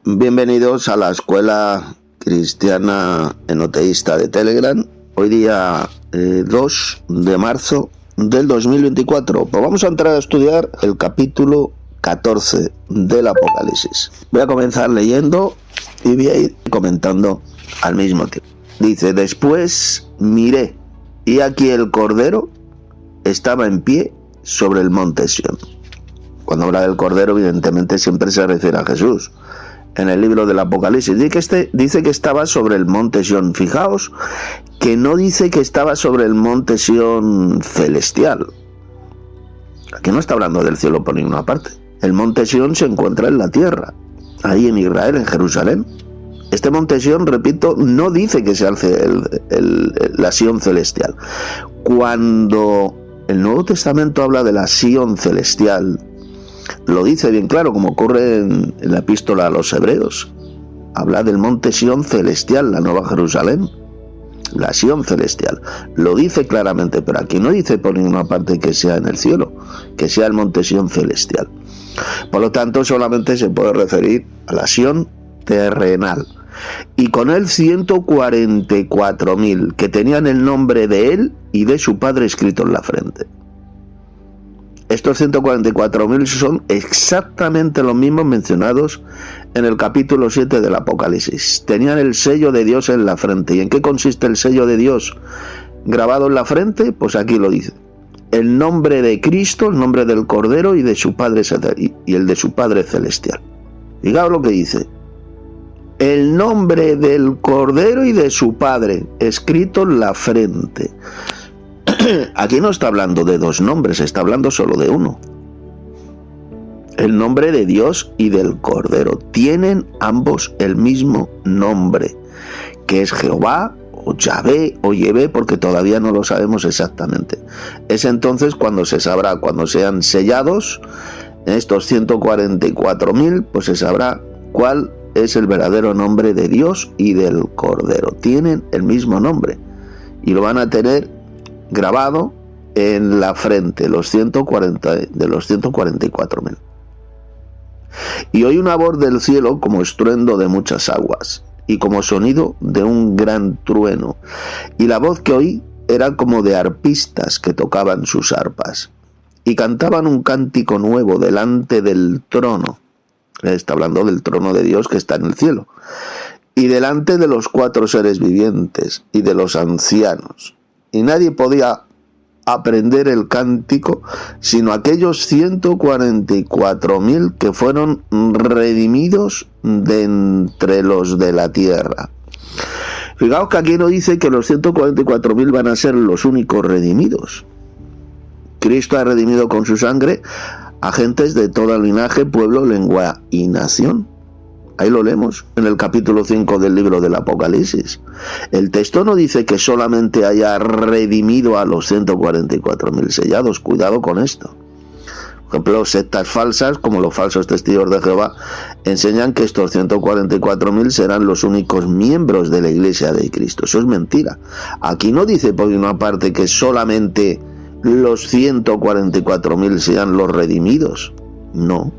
Bienvenidos a la Escuela Cristiana Enoteísta de Telegram. Hoy día 2 de marzo del 2024. Pues vamos a entrar a estudiar el capítulo 14 del Apocalipsis. Voy a comenzar leyendo y voy a ir comentando al mismo tiempo. Dice: después miré, y aquí el Cordero estaba en pie sobre el monte Sión. Cuando habla del Cordero, evidentemente siempre se refiere a Jesús. En el libro del Apocalipsis dice que estaba sobre el monte Sión. Fijaos que no dice que estaba sobre el monte Sión celestial. Aquí no está hablando del cielo por ninguna parte. El monte Sión se encuentra en la tierra, ahí en Israel, en Jerusalén. Este monte Sión, repito, no dice que sea la Sión celestial. Cuando el Nuevo Testamento habla de la Sión celestial, lo dice bien claro, como ocurre en la epístola a los Hebreos. Habla del monte Sión celestial, la Nueva Jerusalén, la Sión celestial. Lo dice claramente, pero aquí no dice por ninguna parte que sea en el cielo, que sea el monte Sión celestial. Por lo tanto, solamente se puede referir a la Sión terrenal. Y con él 144.000 que tenían el nombre de él y de su padre escrito en la frente. Estos 144.000 son exactamente los mismos mencionados en el capítulo 7 del Apocalipsis. Tenían el sello de Dios en la frente. ¿Y en qué consiste el sello de Dios grabado en la frente? Pues aquí lo dice: el nombre de Cristo, el nombre del Cordero y de su Padre y el de su Padre celestial. Fijaos lo que dice: el nombre del Cordero y de su Padre escrito en la frente. Aquí no está hablando de dos nombres, está hablando solo de uno. El nombre de Dios y del Cordero. Tienen ambos el mismo nombre, que es Jehová, o Yahvé, o Yevé, porque todavía no lo sabemos exactamente. Es entonces cuando se sabrá, cuando sean sellados estos 144.000, pues se sabrá cuál es el verdadero nombre de Dios y del Cordero. Tienen el mismo nombre y lo van a tener grabado en la frente, de los 144.000. Y oí una voz del cielo como estruendo de muchas aguas y como sonido de un gran trueno, y la voz que oí era como de arpistas que tocaban sus arpas y cantaban un cántico nuevo delante del trono. Está hablando del trono de Dios que está en el cielo, y delante de los 4 seres vivientes y de los ancianos. Y nadie podía aprender el cántico sino aquellos 144.000 que fueron redimidos de entre los de la tierra. Fijaos que aquí no dice que los 144.000 van a ser los únicos redimidos. Cristo ha redimido con su sangre a gentes de todo linaje, pueblo, lengua y nación. Ahí lo leemos en el capítulo 5 del libro del Apocalipsis. El texto no dice que solamente haya redimido a los 144.000 sellados. Cuidado con esto. Por ejemplo, sectas falsas, como los falsos testigos de Jehová, enseñan que estos 144.000 serán los únicos miembros de la Iglesia de Cristo. Eso es mentira. Aquí no dice por una parte que solamente los 144.000 sean los redimidos. No.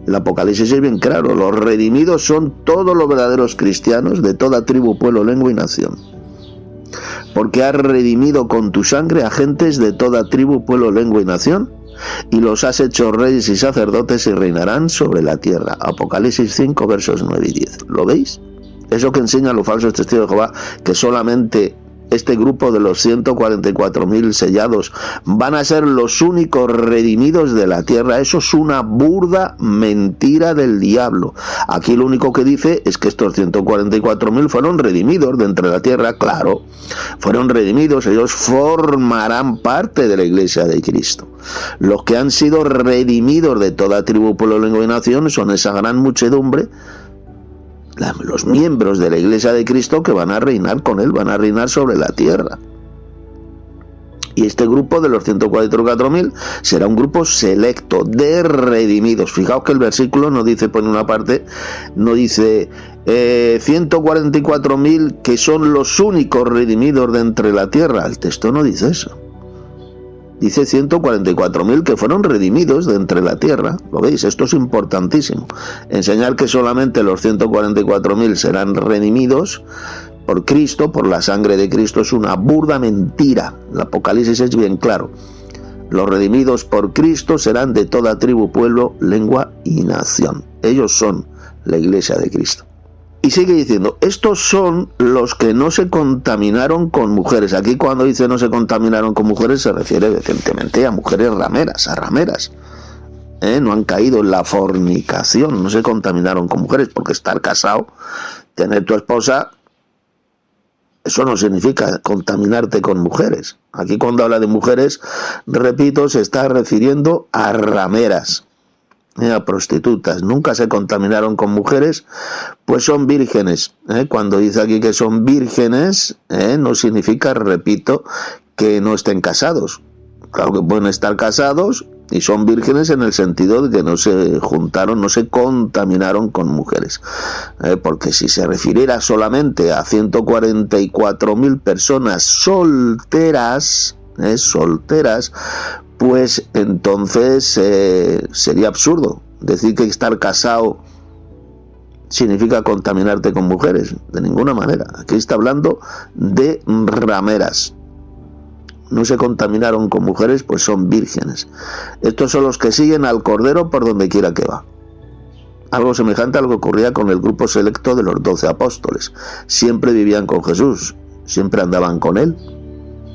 El Apocalipsis es bien claro: los redimidos son todos los verdaderos cristianos de toda tribu, pueblo, lengua y nación. Porque has redimido con tu sangre a gentes de toda tribu, pueblo, lengua y nación, y los has hecho reyes y sacerdotes y reinarán sobre la tierra. Apocalipsis 5, versos 9 y 10. ¿Lo veis? Eso que enseñan los falsos testigos de Jehová, que solamente este grupo de los 144.000 sellados van a ser los únicos redimidos de la tierra. Eso es una burda mentira del diablo. Aquí lo único que dice es que estos 144.000 fueron redimidos de entre la tierra. Claro, fueron redimidos, ellos formarán parte de la Iglesia de Cristo. Los que han sido redimidos de toda tribu, pueblo, lengua y nación son esa gran muchedumbre, los miembros de la Iglesia de Cristo, que van a reinar con él, van a reinar sobre la tierra. Y este grupo de los 144.000 será un grupo selecto de redimidos. Fijaos que el versículo no dice, por una parte, no dice 144.000 que son los únicos redimidos de entre la tierra. El texto no dice eso. Dice 144.000 que fueron redimidos de entre la tierra. ¿Lo veis? Esto es importantísimo. Enseñar que solamente los 144.000 serán redimidos por Cristo, por la sangre de Cristo, es una burda mentira. El Apocalipsis es bien claro. Los redimidos por Cristo serán de toda tribu, pueblo, lengua y nación. Ellos son la iglesia de Cristo. Y sigue diciendo, estos son los que no se contaminaron con mujeres. Aquí cuando dice no se contaminaron con mujeres se refiere evidentemente a mujeres rameras, a rameras. No han caído en la fornicación, no se contaminaron con mujeres, porque estar casado, tener tu esposa, eso no significa contaminarte con mujeres. Aquí cuando habla de mujeres, repito, se está refiriendo a rameras. A prostitutas, nunca se contaminaron con mujeres, pues son vírgenes. Cuando dice aquí que son vírgenes, no significa, repito, que no estén casados. Claro que pueden estar casados y son vírgenes en el sentido de que no se juntaron, no se contaminaron con mujeres. Porque si se refiriera solamente a 144.000 personas solteras, pues entonces sería absurdo decir que estar casado significa contaminarte con mujeres. De ninguna manera. Aquí está hablando de rameras. No se contaminaron con mujeres, pues son vírgenes. Estos son los que siguen al Cordero por donde quiera que va. Algo semejante a lo que ocurría con el grupo selecto de los 12 apóstoles. Siempre vivían con Jesús, siempre andaban con él.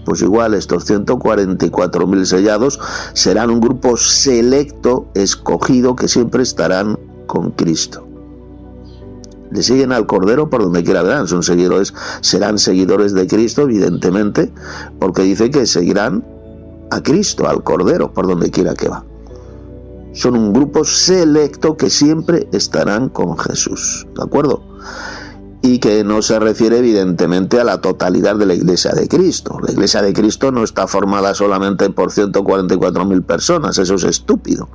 Pues igual estos 144.000 sellados serán un grupo selecto, escogido, que siempre estarán con Cristo. Le siguen al Cordero por donde quiera verán, serán seguidores de Cristo, evidentemente, porque dice que seguirán a Cristo, al Cordero, por donde quiera que va. Son un grupo selecto que siempre estarán con Jesús, ¿de acuerdo? Y que no se refiere evidentemente a la totalidad de la Iglesia de Cristo. La Iglesia de Cristo no está formada solamente por 144.000 personas, eso es estúpido.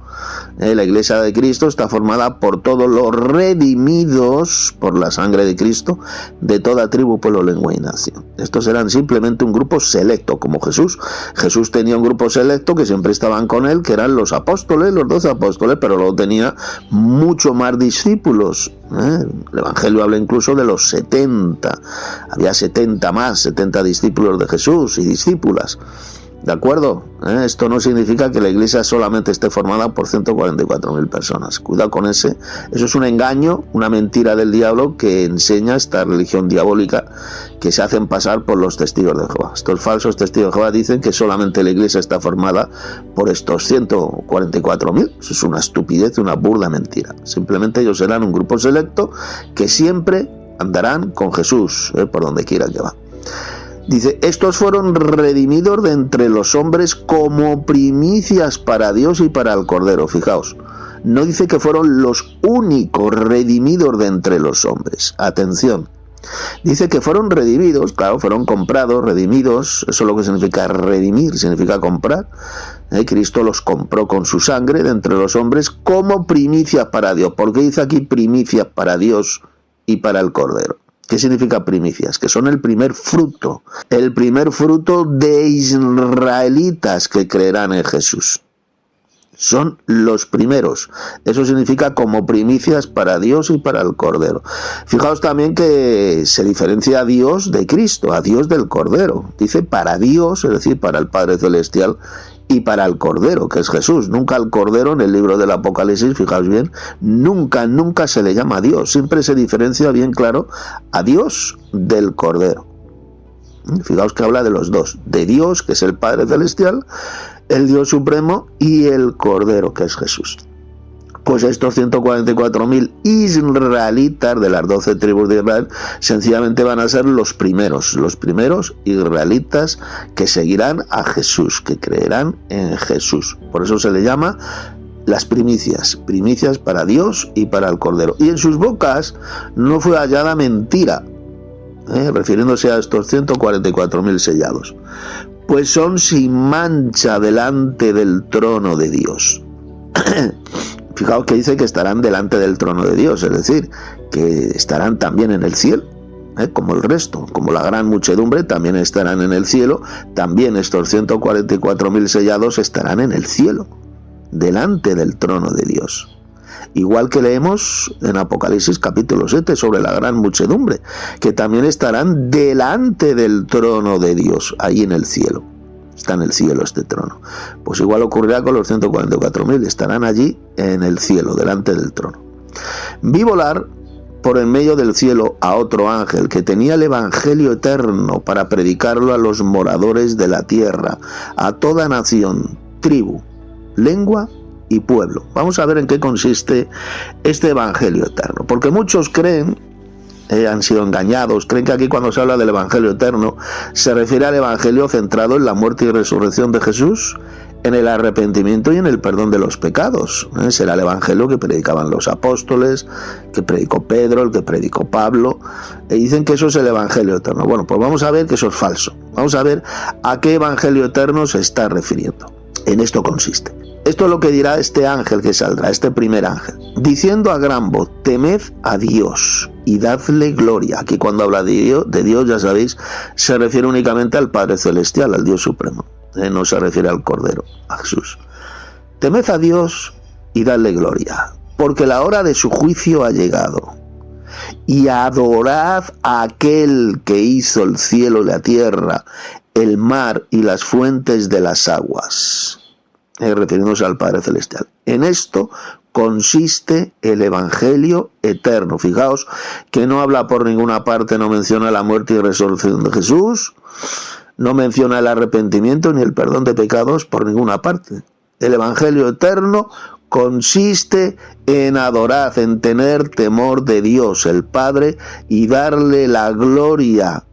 La Iglesia de Cristo está formada por todos los redimidos por la sangre de Cristo de toda tribu, pueblo, lengua y nación. Estos eran simplemente un grupo selecto, como Jesús. Jesús tenía un grupo selecto que siempre estaban con él, que eran los apóstoles, los 12 apóstoles, pero luego tenía mucho más discípulos. El Evangelio habla incluso de los 70. Había 70 discípulos de Jesús y discípulas. ¿De acuerdo? Esto no significa que la iglesia solamente esté formada por 144.000 personas. Cuidado con ese. Eso es un engaño, una mentira del diablo que enseña esta religión diabólica que se hacen pasar por los testigos de Jehová. Estos falsos testigos de Jehová dicen que solamente la iglesia está formada por estos 144.000. Eso es una estupidez, una burda mentira. Simplemente ellos serán un grupo selecto que siempre andarán con Jesús, por donde quiera que va. Dice, estos fueron redimidos de entre los hombres como primicias para Dios y para el Cordero. Fijaos, no dice que fueron los únicos redimidos de entre los hombres. Atención. Dice que fueron redimidos, claro, fueron comprados, redimidos. Eso es lo que significa redimir, significa comprar. Cristo los compró con su sangre de entre los hombres como primicias para Dios. ¿Por qué dice aquí primicias para Dios y para el Cordero? ¿Qué significa primicias? Que son el primer fruto de israelitas que creerán en Jesús. Son los primeros. Eso significa como primicias para Dios y para el Cordero. Fijaos también que se diferencia a Dios de Cristo, a Dios del Cordero. Dice para Dios, es decir, para el Padre Celestial, y para el Cordero, que es Jesús. Nunca al Cordero en el libro del Apocalipsis, fijaos bien, nunca se le llama a Dios. Siempre se diferencia bien claro a Dios del Cordero. Fijaos que habla de los dos, de Dios, que es el Padre Celestial, el Dios Supremo, y el Cordero, que es Jesús. Pues estos 144.000 israelitas de las 12 tribus de Israel sencillamente van a ser los primeros israelitas que seguirán a Jesús, que creerán en Jesús. Por eso se le llama las primicias para Dios y para el Cordero. Y en sus bocas no fue hallada mentira, refiriéndose a estos 144.000 sellados, pues son sin mancha delante del trono de Dios. Fijaos que dice que estarán delante del trono de Dios, es decir, que estarán también en el cielo. como el resto, como la gran muchedumbre, también estarán en el cielo. También estos 144.000 sellados estarán en el cielo, delante del trono de Dios. Igual que leemos en Apocalipsis capítulo 7 sobre la gran muchedumbre, que también estarán delante del trono de Dios, ahí en el cielo. Está en el cielo este trono. Pues igual ocurrirá con los 144.000, estarán allí en el cielo, delante del trono. Vi volar por en medio del cielo a otro ángel que tenía el evangelio eterno para predicarlo a los moradores de la tierra, a toda nación, tribu, lengua y pueblo. Vamos a ver en qué consiste este evangelio eterno, porque muchos creen, han sido engañados, creen que aquí cuando se habla del evangelio eterno se refiere al evangelio centrado en la muerte y resurrección de Jesús, en el arrepentimiento y en el perdón de los pecados. Será el evangelio que predicaban los apóstoles, que predicó Pedro, el que predicó Pablo, y dicen que eso es el evangelio eterno. Bueno, pues vamos a ver que eso es falso. Vamos a ver a qué evangelio eterno se está refiriendo. En esto consiste. Esto es lo que dirá este ángel que saldrá, este primer ángel, diciendo a gran voz: temed a Dios y dadle gloria. Aquí cuando habla de Dios, ya sabéis, se refiere únicamente al Padre Celestial, al Dios Supremo. No se refiere al Cordero, a Jesús. Temed a Dios y dadle gloria, porque la hora de su juicio ha llegado. Y adorad a aquel que hizo el cielo y la tierra, el mar y las fuentes de las aguas. Refiriéndose al Padre Celestial. En esto consiste el evangelio eterno. Fijaos que no habla por ninguna parte, no menciona la muerte y resurrección de Jesús, no menciona el arrepentimiento ni el perdón de pecados por ninguna parte. El evangelio eterno consiste en adorar, en tener temor de Dios, el Padre, y darle la gloria,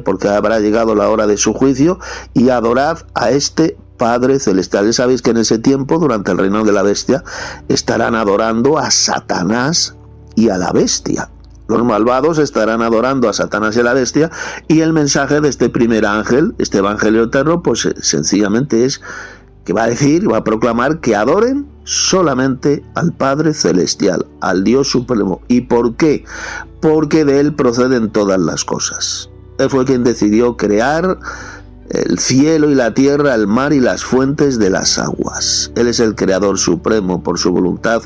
porque habrá llegado la hora de su juicio, y adorad a este Padre Celestial. Ya sabéis que en ese tiempo, durante el reino de la bestia, estarán adorando a Satanás y a la bestia. Los malvados estarán adorando a Satanás y a la bestia, y el mensaje de este primer ángel, este evangelio eterno, pues sencillamente es que va a proclamar que adoren solamente al Padre Celestial, al Dios Supremo. ¿Y por qué? Porque de Él proceden todas las cosas. Él fue quien decidió crear el cielo y la tierra, el mar y las fuentes de las aguas. Él es el creador supremo. Por su voluntad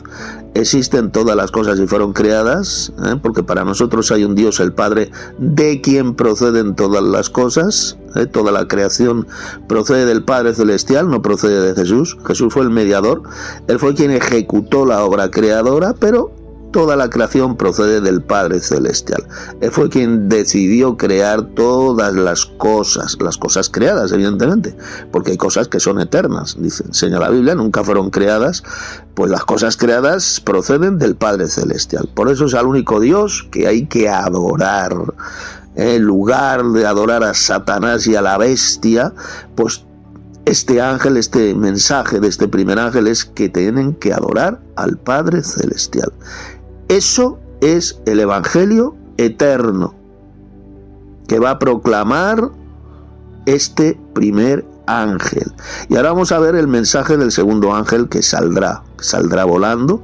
existen todas las cosas y fueron creadas, porque para nosotros hay un Dios, el Padre, de quien proceden todas las cosas. Toda la creación procede del Padre Celestial, no procede de Jesús. Jesús fue el mediador, Él fue quien ejecutó la obra creadora, pero toda la creación procede del Padre Celestial. Él fue quien decidió crear todas las cosas creadas, evidentemente, porque hay cosas que son eternas, enseña la Biblia, nunca fueron creadas, pues las cosas creadas proceden del Padre Celestial. Por eso es al único Dios que hay que adorar. En lugar de adorar a Satanás y a la bestia, pues este ángel, este mensaje de este primer ángel es que tienen que adorar al Padre Celestial. Eso es el evangelio eterno que va a proclamar este primer ángel. Y ahora vamos a ver el mensaje del segundo ángel que saldrá volando,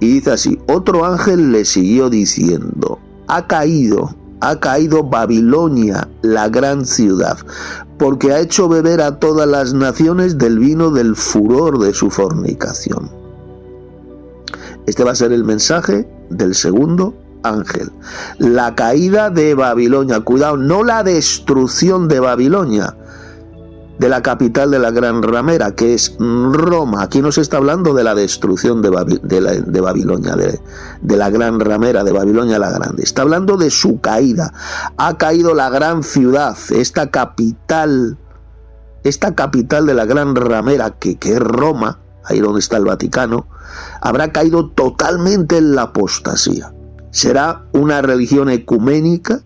y dice así: otro ángel le siguió diciendo: ha caído Babilonia, la gran ciudad, porque ha hecho beber a todas las naciones del vino del furor de su fornicación. Este va a ser el mensaje del segundo ángel. La caída de Babilonia. Cuidado, no la destrucción de Babilonia, de la capital de la gran ramera, que es Roma. Aquí no se está hablando de la destrucción de Babilonia, de la gran ramera, de Babilonia la grande. Está hablando de su caída. Ha caído la gran ciudad, esta capital de la gran ramera, que es Roma, ahí donde está el Vaticano, habrá caído totalmente en la apostasía. Será una religión ecuménica,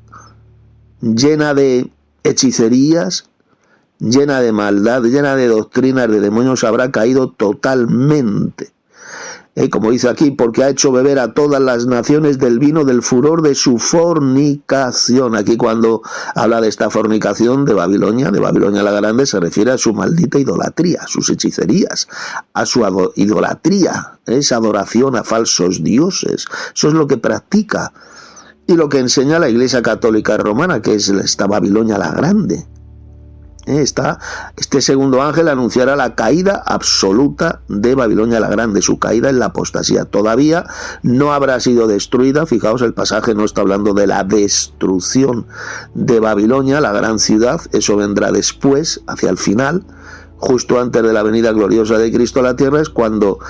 llena de hechicerías, llena de maldad, llena de doctrinas de demonios, habrá caído totalmente. Como dice aquí, porque ha hecho beber a todas las naciones del vino del furor de su fornicación. Aquí cuando habla de esta fornicación de Babilonia la grande, se refiere a su maldita idolatría, a sus hechicerías, a su idolatría, esa adoración a falsos dioses. Eso es lo que practica y lo que enseña la Iglesia Católica Romana, que es esta Babilonia la Grande. Este segundo ángel anunciará la caída absoluta de Babilonia la Grande, su caída en la apostasía. Todavía no habrá sido destruida. Fijaos, el pasaje no está hablando de la destrucción de Babilonia, la gran ciudad. Eso vendrá después, hacia el final, justo antes de la venida gloriosa de Cristo a la tierra, es cuando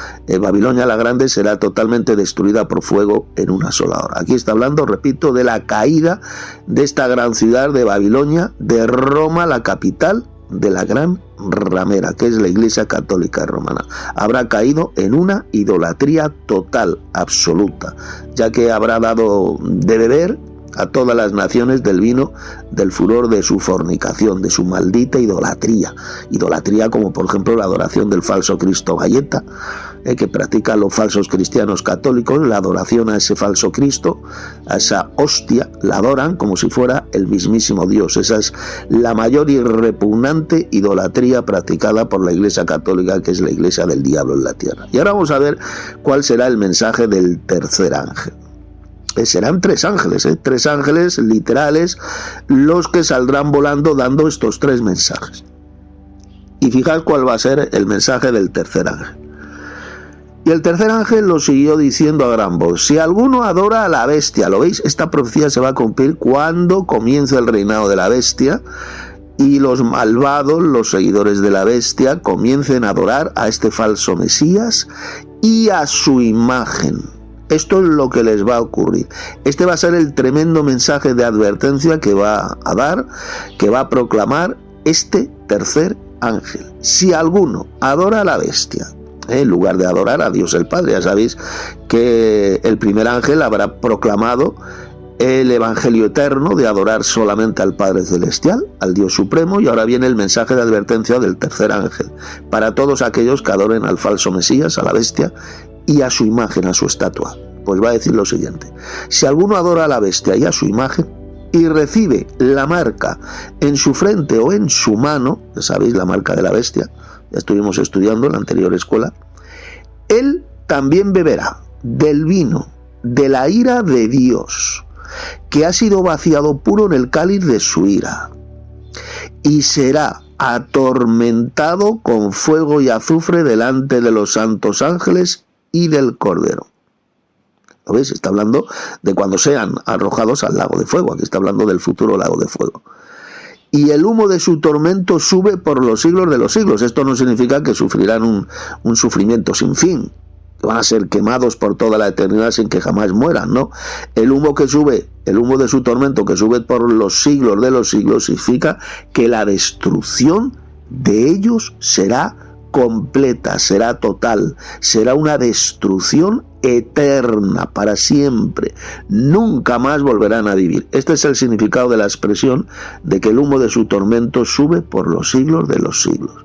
Babilonia la Grande será totalmente destruida por fuego en una sola hora. Aquí está hablando, repito, de la caída de esta gran ciudad de Babilonia, de Roma, la capital de la gran ramera, que es la Iglesia Católica Romana. Habrá caído en una idolatría total, absoluta, ya que habrá dado de beber a todas las naciones del vino del furor de su fornicación, de su maldita idolatría. Idolatría como por ejemplo la adoración del falso Cristo galleta, que practican los falsos cristianos católicos, la adoración a ese falso Cristo, a esa hostia, la adoran como si fuera el mismísimo Dios. Esa es la mayor y repugnante idolatría practicada por la Iglesia Católica, que es la Iglesia del diablo en la tierra. Y ahora vamos a ver cuál será el mensaje del tercer ángel. Serán tres ángeles literales los que saldrán volando dando estos tres mensajes. Y fijad cuál va a ser el mensaje del tercer ángel. Y el tercer ángel lo siguió diciendo a gran voz: si alguno adora a la bestia, ¿lo veis? Esta profecía se va a cumplir cuando comience el reinado de la bestia y los malvados, los seguidores de la bestia, comiencen a adorar a este falso Mesías y a su imagen. Esto es lo que les va a ocurrir. Este va a ser el tremendo mensaje de advertencia que va a dar, que va a proclamar este tercer ángel. Si alguno adora a la bestia, en lugar de adorar a Dios el Padre, ya sabéis que el primer ángel habrá proclamado el evangelio eterno de adorar solamente al Padre Celestial, al Dios Supremo, y ahora viene el mensaje de advertencia del tercer ángel, para todos aquellos que adoren al falso Mesías, a la bestia, y a su imagen, a su estatua. Pues va a decir lo siguiente: si alguno adora a la bestia y a su imagen, y recibe la marca en su frente o en su mano, ya sabéis la marca de la bestia, ya estuvimos estudiando en la anterior escuela, él también beberá del vino de la ira de Dios, que ha sido vaciado puro en el cáliz de su ira, y será atormentado con fuego y azufre delante de los santos ángeles y del Cordero. ¿Lo veis? Está hablando de cuando sean arrojados al lago de fuego. Aquí está hablando del futuro lago de fuego. Y el humo de su tormento sube por los siglos de los siglos. Esto no significa que sufrirán un sufrimiento sin fin, que van a ser quemados por toda la eternidad sin que jamás mueran, ¿no? El humo que sube, el humo de su tormento que sube por los siglos de los siglos, significa que la destrucción de ellos será completa, será total, será una destrucción eterna para siempre. Nunca más volverán a vivir. Este es el significado de la expresión de que el humo de su tormento sube por los siglos de los siglos.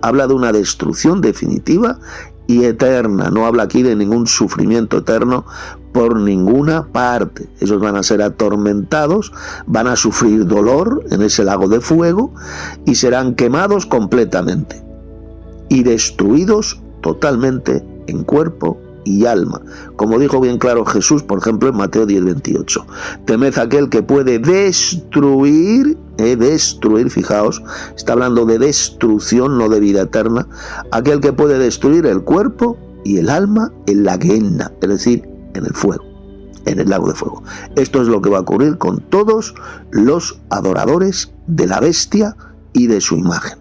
Habla de una destrucción definitiva y eterna. No habla aquí de ningún sufrimiento eterno por ninguna parte. Ellos van a ser atormentados, van a sufrir dolor en ese lago de fuego y serán quemados completamente y destruidos totalmente en cuerpo y alma. Como dijo bien claro Jesús, por ejemplo, en Mateo 10:28. Temed aquel que puede destruir, fijaos, está hablando de destrucción, no de vida eterna, aquel que puede destruir el cuerpo y el alma en la Gehenna, es decir, en el fuego, en el lago de fuego. Esto es lo que va a ocurrir con todos los adoradores de la bestia y de su imagen.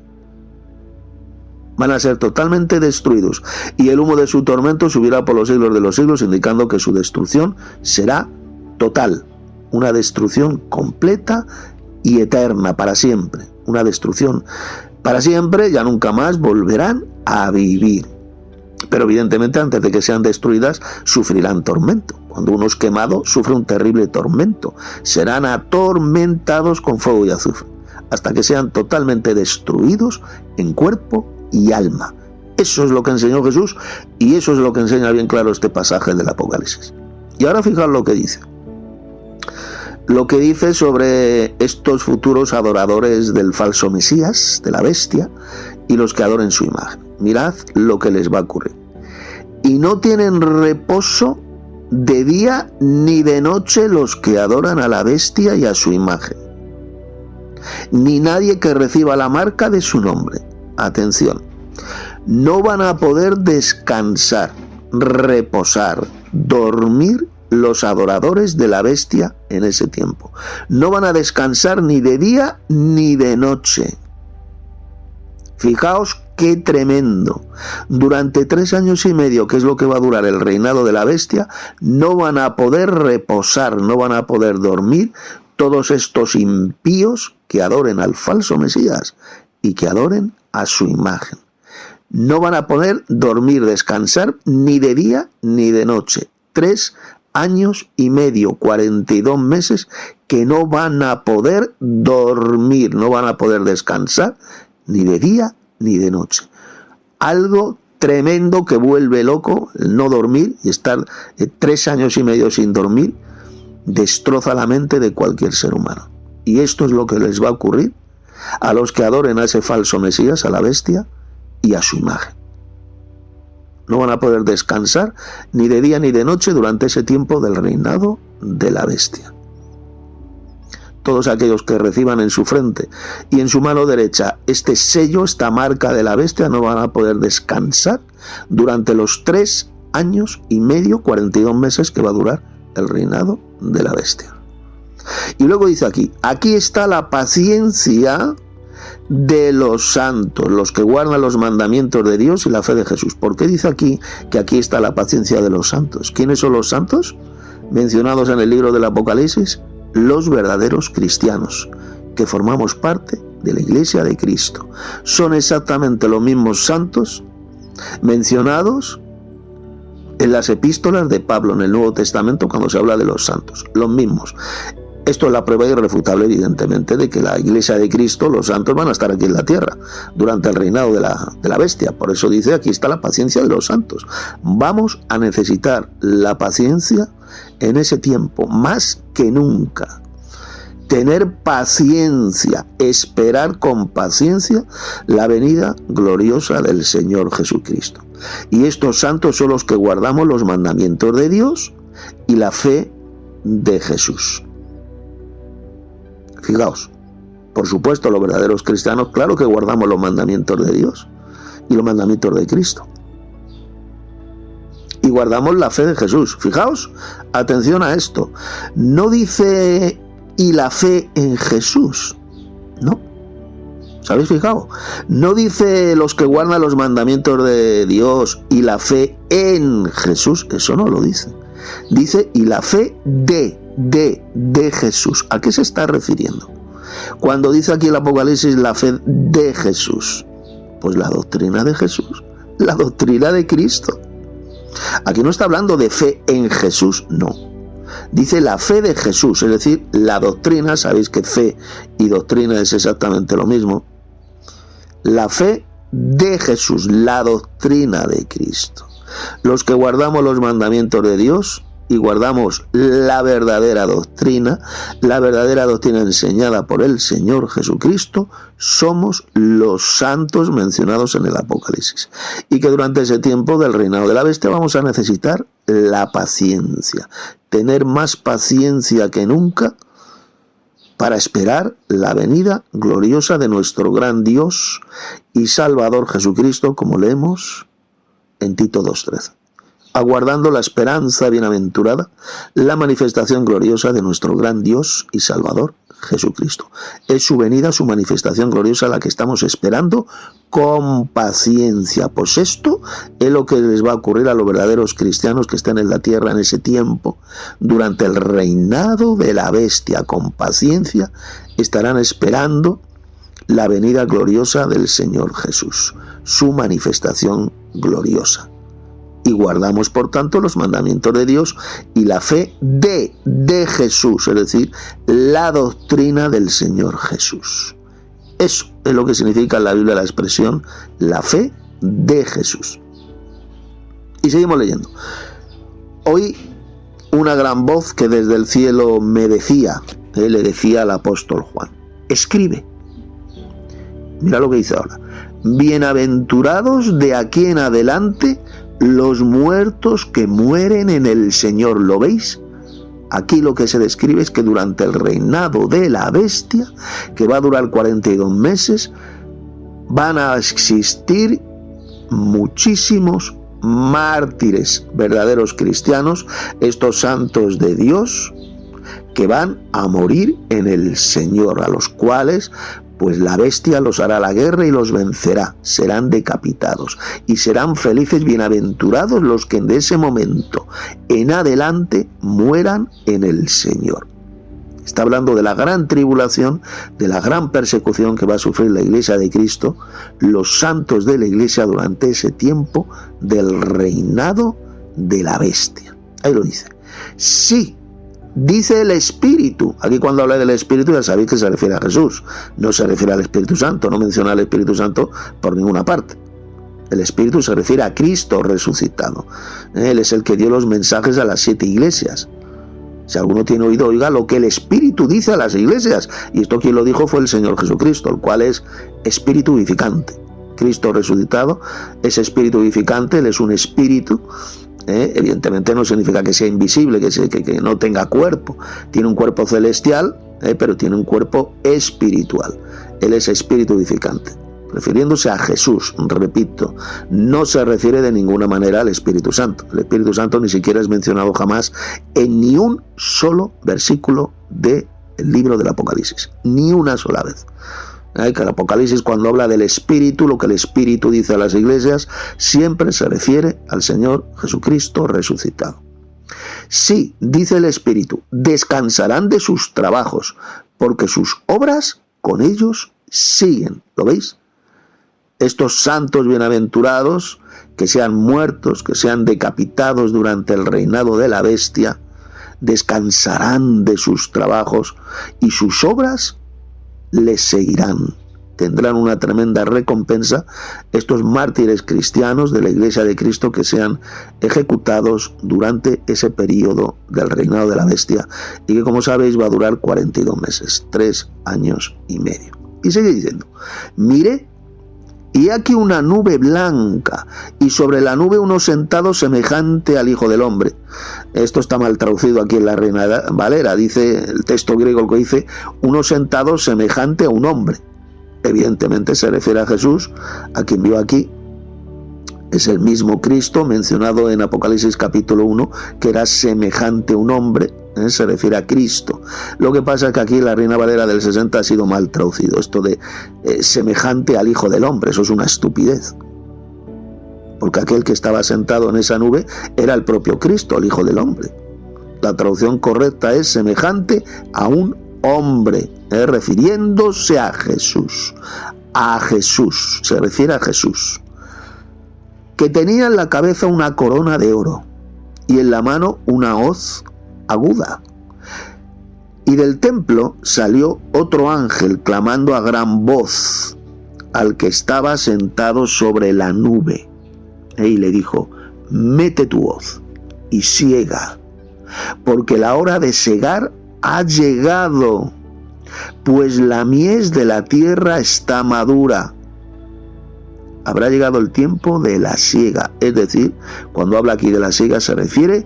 Van a ser totalmente destruidos, y el humo de su tormento subirá por los siglos de los siglos, indicando que su destrucción será total, una destrucción completa y eterna para siempre, una destrucción para siempre, ya nunca más volverán a vivir. Pero evidentemente antes de que sean destruidas sufrirán tormento. Cuando uno es quemado sufre un terrible tormento, serán atormentados con fuego y azufre, hasta que sean totalmente destruidos en cuerpo y alma. Eso es lo que enseñó Jesús, y eso es lo que enseña bien claro este pasaje del Apocalipsis. Y ahora fijaos lo que dice. Lo que dice sobre estos futuros adoradores del falso Mesías, de la bestia, y los que adoren su imagen. Mirad lo que les va a ocurrir. Y no tienen reposo de día ni de noche los que adoran a la bestia y a su imagen, ni nadie que reciba la marca de su nombre. Atención, no van a poder descansar, reposar, dormir los adoradores de la bestia en ese tiempo. No van a descansar ni de día ni de noche. Fijaos qué tremendo. Durante 3 años y medio, que es lo que va a durar el reinado de la bestia, no van a poder reposar, no van a poder dormir todos estos impíos que adoren al falso Mesías y que adoren a su imagen. No van a poder dormir, descansar ni de día ni de noche. 3 años y medio, 42 meses que no van a poder dormir, no van a poder descansar ni de día ni de noche. Algo tremendo que vuelve loco el no dormir, y estar 3 años y medio sin dormir destroza la mente de cualquier ser humano. Y esto es lo que les va a ocurrir a los que adoren a ese falso Mesías, a la bestia y a su imagen. No van a poder descansar ni de día ni de noche durante ese tiempo del reinado de la bestia. Todos aquellos que reciban en su frente y en su mano derecha este sello, esta marca de la bestia, no van a poder descansar durante los 3 años y medio, 42 meses que va a durar el reinado de la bestia. Y luego dice aquí está la paciencia de los santos, los que guardan los mandamientos de Dios y la fe de Jesús. ¿Por qué dice aquí que aquí está la paciencia de los santos? ¿Quiénes son los santos? Mencionados en el libro del Apocalipsis, los verdaderos cristianos, que formamos parte de la Iglesia de Cristo. Son exactamente los mismos santos mencionados en las epístolas de Pablo en el Nuevo Testamento cuando se habla de los santos, los mismos. Esto es la prueba irrefutable, evidentemente, de que la Iglesia de Cristo, los santos, van a estar aquí en la tierra durante el reinado de la bestia. Por eso dice, aquí está la paciencia de los santos. Vamos a necesitar la paciencia en ese tiempo, más que nunca. Tener paciencia, esperar con paciencia la venida gloriosa del Señor Jesucristo. Y estos santos son los que guardamos los mandamientos de Dios y la fe de Jesús. Fijaos, por supuesto, los verdaderos cristianos, claro que guardamos los mandamientos de Dios y los mandamientos de Cristo. Y guardamos la fe de Jesús. Fijaos, atención a esto. No dice y la fe en Jesús, no. ¿Os habéis fijado? No dice los que guardan los mandamientos de Dios y la fe en Jesús, eso no lo dice. Dice y la fe de Jesús. ¿A qué se está refiriendo? Cuando dice aquí el Apocalipsis la fe de Jesús, pues la doctrina de Jesús, la doctrina de Cristo. Aquí no está hablando de fe en Jesús, no. Dice la fe de Jesús, es decir, la doctrina. Sabéis que fe y doctrina es exactamente lo mismo. La fe de Jesús, la doctrina de Cristo. Los que guardamos los mandamientos de Dios y guardamos la verdadera doctrina enseñada por el Señor Jesucristo, somos los santos mencionados en el Apocalipsis. Y que durante ese tiempo del reinado de la bestia vamos a necesitar la paciencia, tener más paciencia que nunca para esperar la venida gloriosa de nuestro gran Dios y Salvador Jesucristo, como leemos en Tito 2:13. Aguardando la esperanza bienaventurada, la manifestación gloriosa de nuestro gran Dios y Salvador Jesucristo. Es su venida, su manifestación gloriosa la que estamos esperando con paciencia. Pues esto es lo que les va a ocurrir a los verdaderos cristianos que estén en la tierra en ese tiempo. Durante el reinado de la bestia, con paciencia, estarán esperando la venida gloriosa del Señor Jesús, su manifestación gloriosa. Y guardamos, por tanto, los mandamientos de Dios y la fe de Jesús, es decir, la doctrina del Señor Jesús. Eso es lo que significa en la Biblia la expresión la fe de Jesús. Y seguimos leyendo. Oí una gran voz que desde el cielo me decía, le decía al apóstol Juan, escribe. Mira lo que dice ahora. Bienaventurados de aquí en adelante los muertos que mueren en el Señor. ¿Lo veis? Aquí lo que se describe es que durante el reinado de la bestia, que va a durar 42 meses, van a existir muchísimos mártires, verdaderos cristianos, estos santos de Dios, que van a morir en el Señor, a los cuales pues la bestia los hará la guerra y los vencerá, serán decapitados y serán felices, bienaventurados los que de ese momento en adelante mueran en el Señor. Está hablando de la gran tribulación, de la gran persecución que va a sufrir la Iglesia de Cristo, los santos de la Iglesia durante ese tiempo del reinado de la bestia. Ahí lo dice. Sí, dice el Espíritu. Aquí cuando habla del Espíritu ya sabéis que se refiere a Jesús. No se refiere al Espíritu Santo, no menciona al Espíritu Santo por ninguna parte. El Espíritu se refiere a Cristo resucitado. Él es el que dio los mensajes a las 7 iglesias. Si alguno tiene oído, oiga lo que el Espíritu dice a las iglesias. Y esto quien lo dijo fue el Señor Jesucristo, el cual es Espíritu vivificante. Cristo resucitado es Espíritu vivificante, Él es un Espíritu. Evidentemente no significa que sea invisible, que no tenga cuerpo. Tiene un cuerpo celestial, pero tiene un cuerpo espiritual. Él es Espíritu vivificante. Refiriéndose a Jesús, repito, no se refiere de ninguna manera al Espíritu Santo. El Espíritu Santo ni siquiera es mencionado jamás en ni un solo versículo del libro del Apocalipsis, ni una sola vez. Que el Apocalipsis, cuando habla del Espíritu, lo que el Espíritu dice a las iglesias, siempre se refiere al Señor Jesucristo resucitado. Sí, dice el Espíritu, descansarán de sus trabajos, porque sus obras con ellos siguen. ¿Lo veis? Estos santos bienaventurados, que sean muertos, que sean decapitados durante el reinado de la bestia, descansarán de sus trabajos y sus obras les seguirán. Tendrán una tremenda recompensa estos mártires cristianos de la Iglesia de Cristo que sean ejecutados durante ese periodo del reinado de la bestia y que, como sabéis, va a durar 42 meses, 3 años y medio. Y sigue diciendo, mire, y aquí una nube blanca, y sobre la nube uno sentado semejante al Hijo del Hombre. Esto está mal traducido aquí en la Reina Valera, dice el texto griego, el que dice uno sentado semejante a un hombre. Evidentemente se refiere a Jesús, a quien vio aquí. Es el mismo Cristo mencionado en Apocalipsis capítulo 1, que era semejante a un hombre. Se refiere a Cristo. Lo que pasa es que aquí la Reina Valera del 60 ha sido mal traducido. Esto de semejante al Hijo del Hombre, eso es una estupidez. Porque aquel que estaba sentado en esa nube era el propio Cristo, el Hijo del Hombre. La traducción correcta es semejante a un hombre, refiriéndose a Jesús. A Jesús, se refiere a Jesús. Que tenía en la cabeza una corona de oro y en la mano una hoz aguda. Y del templo salió otro ángel clamando a gran voz al que estaba sentado sobre la nube, y le dijo, mete tu hoz y siega, porque la hora de segar ha llegado, pues la mies de la tierra está madura. Habrá llegado el tiempo de la siega, es decir, cuando habla aquí de la siega se refiere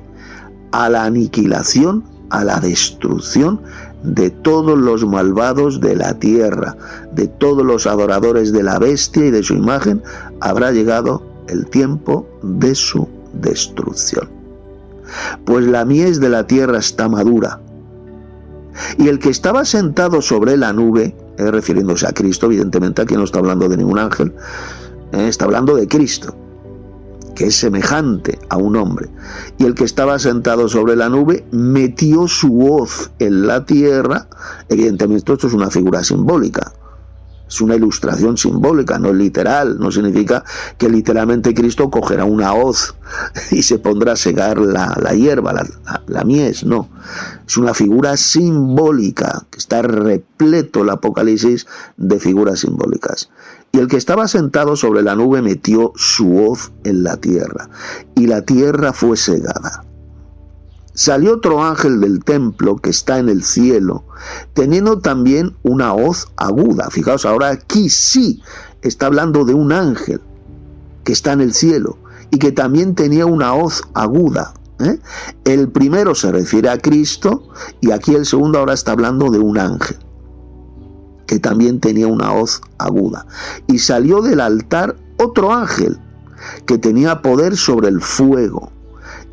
a la aniquilación, a la destrucción de todos los malvados de la tierra, de todos los adoradores de la bestia y de su imagen. Habrá llegado el tiempo de su destrucción. Pues la mies de la tierra está madura. Y el que estaba sentado sobre la nube, refiriéndose a Cristo, evidentemente aquí no está hablando de ningún ángel, está hablando de Cristo, que es semejante a un hombre. Y el que estaba sentado sobre la nube metió su hoz en la tierra. Evidentemente esto es una figura simbólica, es una ilustración simbólica, no es literal. No significa que literalmente Cristo cogerá una hoz y se pondrá a segar la hierba, la mies, no. Es una figura simbólica, que está repleto el Apocalipsis de figuras simbólicas. Y el que estaba sentado sobre la nube metió su hoz en la tierra, y la tierra fue segada. Salió otro ángel del templo que está en el cielo, teniendo también una hoz aguda. Fijaos, ahora aquí sí está hablando de un ángel que está en el cielo, y que también tenía una hoz aguda. El primero se refiere a Cristo y aquí el segundo ahora está hablando de un ángel que también tenía una hoz aguda. Y salió del altar otro ángel que tenía poder sobre el fuego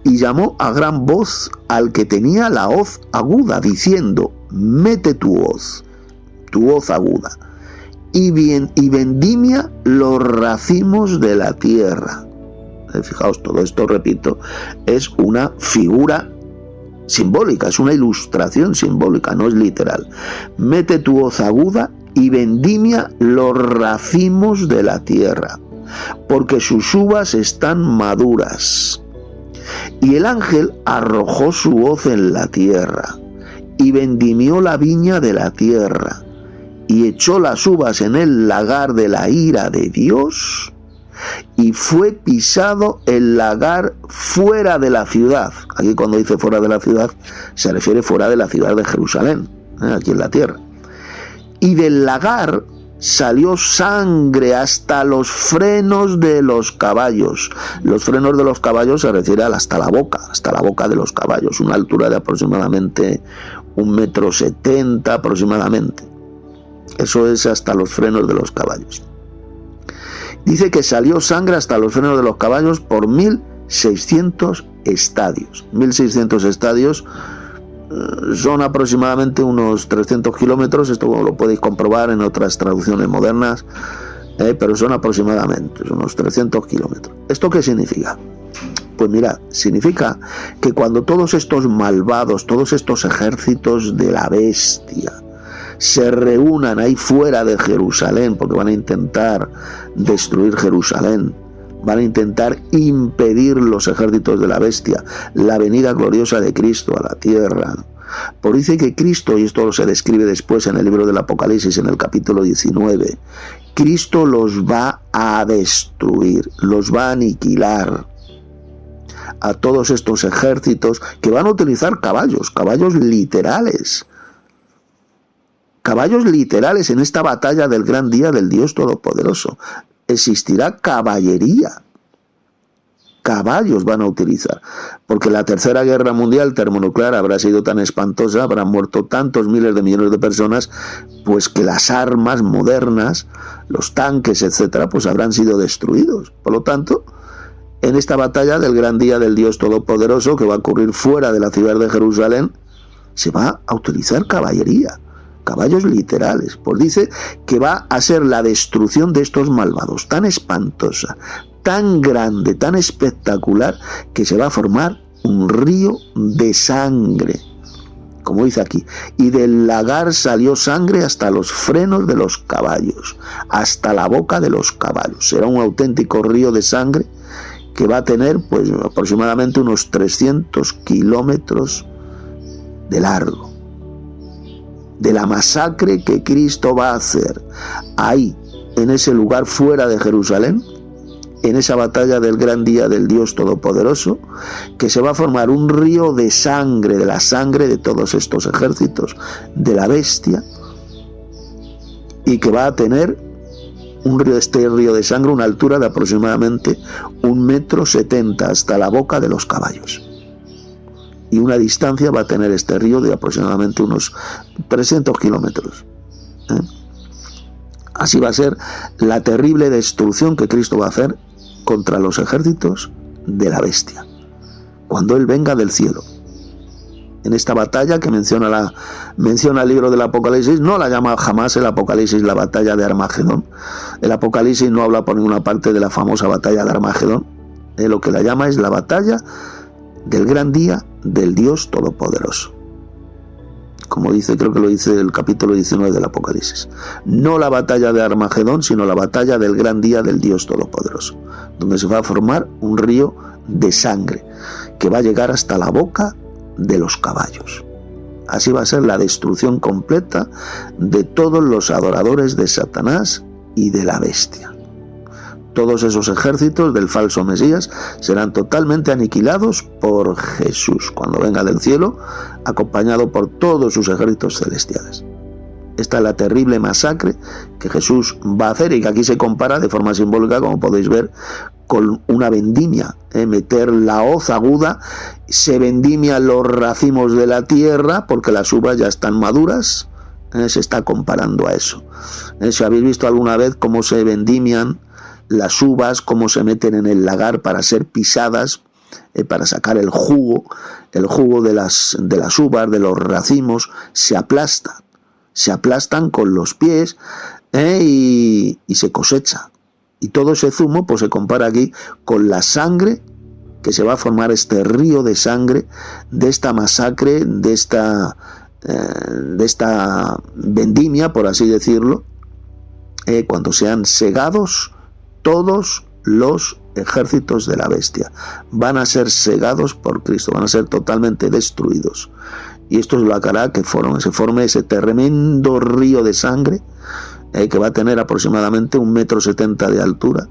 y llamó a gran voz al que tenía la hoz aguda, diciendo: mete tu hoz aguda y vendimia los racimos de la tierra. Fijaos, todo esto, repito, es una figura simbólica, es una ilustración simbólica, no es literal. Mete tu hoz aguda y vendimia los racimos de la tierra, porque sus uvas están maduras. Y el ángel arrojó su hoz en la tierra, y vendimió la viña de la tierra, y echó las uvas en el lagar de la ira de Dios, y fue pisado el lagar fuera de la ciudad. Aquí cuando dice fuera de la ciudad, se refiere fuera de la ciudad de Jerusalén, aquí en la tierra. Y del lagar salió sangre hasta los frenos de los caballos. Los frenos de los caballos se refiere hasta la boca de los caballos, una altura de aproximadamente 1,70 m aproximadamente. Eso es hasta los frenos de los caballos. Dice que salió sangre hasta los frenos de los caballos por 1.600 estadios. 1.600 estadios son aproximadamente unos 300 kilómetros. Esto lo podéis comprobar en otras traducciones modernas, pero son aproximadamente unos 300 kilómetros. ¿Esto qué significa? Pues mirad, significa que cuando todos estos malvados, todos estos ejércitos de la bestia se reúnan ahí fuera de Jerusalén, porque van a intentar destruir Jerusalén, van a intentar impedir los ejércitos de la bestia la venida gloriosa de Cristo a la tierra. Por dice que Cristo, y esto se describe después en el libro del Apocalipsis, en el capítulo 19, Cristo los va a destruir, los va a aniquilar a todos estos ejércitos que van a utilizar caballos literales. Caballos literales en esta batalla del gran día del Dios Todopoderoso. Existirá caballería. Caballos van a utilizar. Porque la Tercera Guerra Mundial termonuclear habrá sido tan espantosa, habrán muerto tantos miles de millones de personas, pues que las armas modernas, los tanques, etcétera, pues habrán sido destruidos. Por lo tanto, en esta batalla del gran día del Dios Todopoderoso, que va a ocurrir fuera de la ciudad de Jerusalén, se va a utilizar caballería. Caballos literales, pues dice que va a ser la destrucción de estos malvados tan espantosa, tan grande, tan espectacular, que se va a formar un río de sangre, como dice aquí, y del lagar salió sangre hasta los frenos de los caballos, hasta la boca de los caballos. Será un auténtico río de sangre que va a tener pues aproximadamente unos 300 kilómetros de largo, de la masacre que Cristo va a hacer ahí, en ese lugar fuera de Jerusalén, en esa batalla del gran día del Dios Todopoderoso, que se va a formar un río de sangre, de la sangre de todos estos ejércitos de la bestia, y que va a tener este río de sangre una altura de aproximadamente 1,70 m hasta la boca de los caballos. Y una distancia va a tener este río de aproximadamente unos 300 kilómetros. Así va a ser la terrible destrucción que Cristo va a hacer contra los ejércitos de la bestia, cuando Él venga del cielo. En esta batalla que menciona el libro del Apocalipsis, no la llama jamás el Apocalipsis la batalla de Armagedón. El Apocalipsis no habla por ninguna parte de la famosa batalla de Armagedón. Lo que la llama es la batalla del gran día del Dios Todopoderoso. Como dice, creo que lo dice el capítulo 19 del Apocalipsis. No la batalla de Armagedón, sino la batalla del gran día del Dios Todopoderoso, donde se va a formar un río de sangre que va a llegar hasta la boca de los caballos. Así va a ser la destrucción completa de todos los adoradores de Satanás y de la bestia. Todos esos ejércitos del falso Mesías serán totalmente aniquilados por Jesús cuando venga del cielo, acompañado por todos sus ejércitos celestiales. Esta es la terrible masacre que Jesús va a hacer y que aquí se compara de forma simbólica, como podéis ver, con una vendimia, meter la hoz aguda, se vendimian los racimos de la tierra porque las uvas ya están maduras, se está comparando a eso. Si habéis visto alguna vez cómo se vendimian las uvas, cómo se meten en el lagar para ser pisadas, para sacar el jugo de las uvas, de los racimos, se aplastan con los pies, y se cosecha. Y todo ese zumo pues se compara aquí con la sangre que se va a formar, este río de sangre de esta masacre, de esta vendimia, por así decirlo, cuando sean segados todos los ejércitos de la bestia. Van a ser segados por Cristo, van a ser totalmente destruidos. Y esto es lo que hará que se forme ese tremendo río de sangre, que va a tener aproximadamente 1,70 m de altura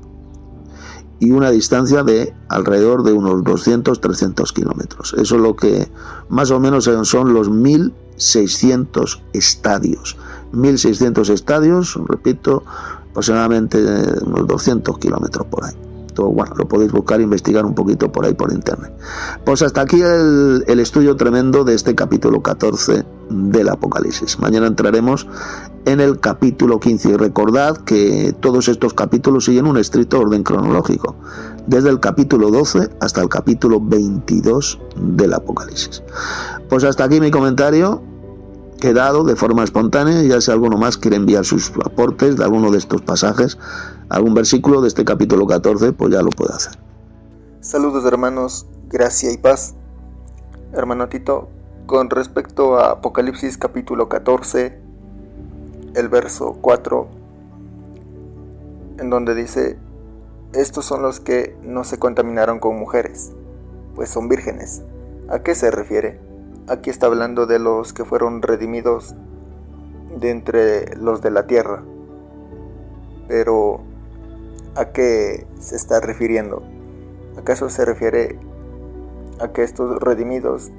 y una distancia de alrededor de unos 200-300 kilómetros. Eso es lo que más o menos son los 1.600 estadios. 1.600 estadios, repito, aproximadamente unos 200 kilómetros por ahí. Todo, bueno, lo podéis buscar e investigar un poquito por ahí por internet. Pues hasta aquí el estudio tremendo de este capítulo 14 del Apocalipsis. Mañana entraremos en el capítulo 15 y recordad que todos estos capítulos siguen un estricto orden cronológico, desde el capítulo 12 hasta el capítulo 22 del Apocalipsis. Pues hasta aquí mi comentario, que he dado de forma espontánea. Ya si alguno más quiere enviar sus aportes de alguno de estos pasajes, algún versículo de este capítulo 14, pues ya lo puede hacer. Saludos hermanos, gracia y paz. Hermano Tito, con respecto a Apocalipsis capítulo 14, el verso 4, en donde dice: estos son los que no se contaminaron con mujeres, pues son vírgenes. ¿A qué se refiere? Aquí está hablando de los que fueron redimidos de entre los de la tierra. Pero ¿a qué se está refiriendo? ¿Acaso se refiere a que estos redimidos